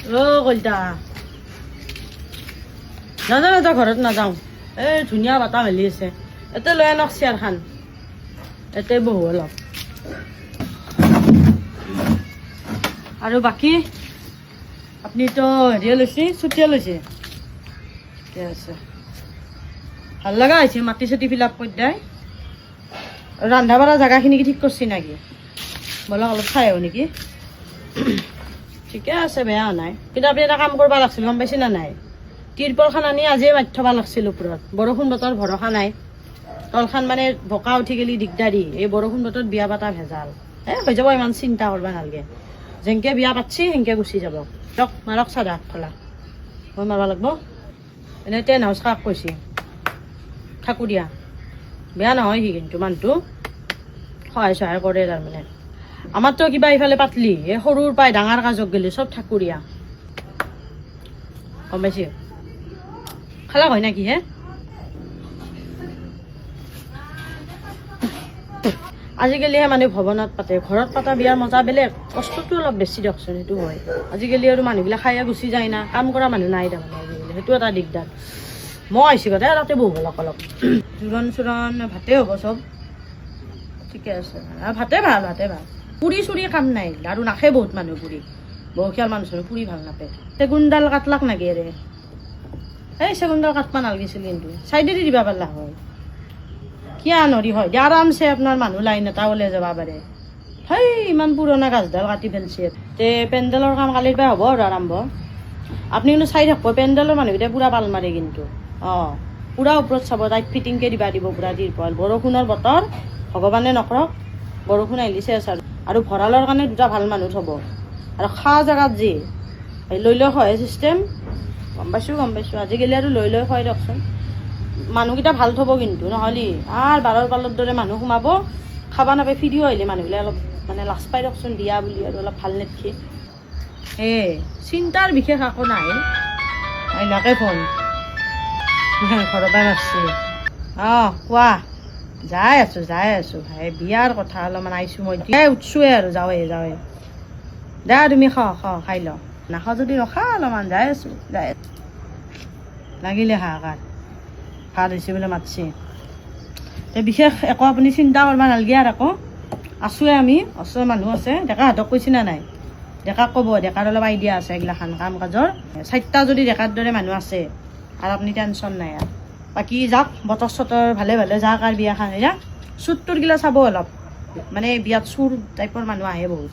কলতা নাযাওঁ নাযাওঁ ঘৰত নাযাওঁ এই ধুনীয়া বতাহ মেলি আছে এতে লৈ আনক চেয়াৰখন এতে বহু অলপ আৰু বাকী আপুনিতো হেৰিয়ে লৈছে ছুটিয়ে লৈছে ঠিকে আছে ভাল লগা হৈছে মাটি চাটি ফিল আপ কৰি দিয়ে ৰন্ধা বঢ়া জেগাখিনি কি ঠিক কৰিছে নেকি বলক অলপ চাই আহোঁ নেকি ঠিকে আছে বেয়া নাই কিন্তু আপুনি এটা কাম কৰিব লাগিছিল গম পাইছে না নাই তিৰপলখন আনি আজিয়ে মাৰি থ'ব লাগিছিল ওপৰত বৰষুণ বতৰ ভৰসা নাই তলখন মানে বোকা উঠি গেলি দিগদাৰী এই বৰষুণ বতৰত বিয়া পাতা ভেজাল হৈ যাব ইমান চিন্তা কৰিব নালাগে যেনকে বিয়া পাতছি সেনকে গুচি যাব দিয়ক মাৰক চাদা খোলা মই মাৰিব লাগিব এনেই টেন হাউচ কাক কৈছে থাকো দিয়া বেয়া নহয় সি কিন্তু মানুহটো সহায় চহায় কৰে তাৰমানে আমাৰতো কিবা ইফালে পাতলি এই সৰুৰ পাই ডাঙৰ কাজক গেলি চব ঠাকুৰীয়া গম পাইছে খালা হয় নাকি হে আজিকালিহে মানে ভৱনত পাতে ঘৰত পাতা বিয়াৰ মজা বেলেগ কষ্টটো অলপ বেছি দিয়কচোন সেইটো হয় আজিকালি আৰু মানুহবিলাক খাই গুচি যায় না কাম কৰা মানুহ নাই তাৰমানে আজিকালি সেইটো এটা দিগদাৰ মই আহিছোঁ কথা তাতে বহু অলপ অলপ জোৰণ চোৰণ ভাতে হ'ব চব ঠিকে আছে ভাতে ভাল পুৰি চুৰি কাম নাই আৰু নাখে বহুত মানুহ পুৰি বয়সীয়াল মানুহ পুৰি ভাল নাপায় চেগুনডাল কাটলাক নাগে ৰে এই চেগুনডাল কাটবা নালাগিছিল কিন্তু চাইডেদি দিবা পাৰিলা হয় কিয় নৰি হয় দিয়া আৰামছে আপোনাৰ মানুহ লাইন এটা ওলাই যাব পাৰে হেই ইমান পুৰণা গাছডাল কাটি পেলছে তে পেণ্ডেলৰ কাম কালিৰ পৰা হ'ব আৰু আৰম্ভ আপুনি কিন্তু চাই থাকিব পেণ্ডেলৰ মানুহকেইটাই পূৰা পাল মাৰে কিন্তু পূৰা ওপৰত চাব টাইট ফিটিংকৈ দিব পূৰা তিৰপল বৰষুণৰ বতৰ ভগৱানে নকৰক বৰষুণ আহিলে চেচ আৰু ভঁৰালৰ কাৰণে দুটা ভাল মানুহ থ'ব আৰু খা জেগাত যি লৈ হয় চিষ্টেম গম পাইছোঁ আজিকালি আৰু লৈ হয় দিয়কচোন মানুহকেইটা ভাল থ'ব কিন্তু নহ'লে আৰু বাৰৰ পালৰ দৰে মানুহ সোমাব খাব নাপায় ভিডিঅ' আহিলে মানুহবিলাক অলপ মানে লাজ পাই দিয়কচোন দিয়া বুলি আৰু অলপ ভাল নেদেখি চিন্তাৰ বিশেষ একো নাই এনেকৈ ফোন ঘৰৰ পৰা মাৰছি কোৱা যাই আছোঁ ভাই বিয়াৰ কথা অলপমান আহিছোঁ মই উঠছোৱে আৰু যাওঁৱে দে তুমি খাই ল নাখাওঁ যদি ৰখা অলপমান যাই আছোঁ লাগিলে হাহাকাৰ ভাল হৈছে বোলে মাতছি বিশেষ একো আপুনি চিন্তা কৰিব নালাগে আৰু আকৌ আছোঁৱে আমি ওচৰৰ মানুহ আছে ডেকাহঁতক কৈছে না নাই ডেকাক ক'ব ডেকাৰ অলপ আইডিয়া আছে এইগিলাখান কাম কাজৰ 4টা যদি ডেকাৰ দৰে মানুহ আছে আৰু আপুনি টেনশ্যন নাই আৰু বাকী যাওক বতৰ চতৰ ভালে যাওক আৰু বিয়াখান যাক চুৰ তুৰগিলা চাব অলপ মানে বিয়াত চুৰ টাইপৰ মানুহ আহে বহুত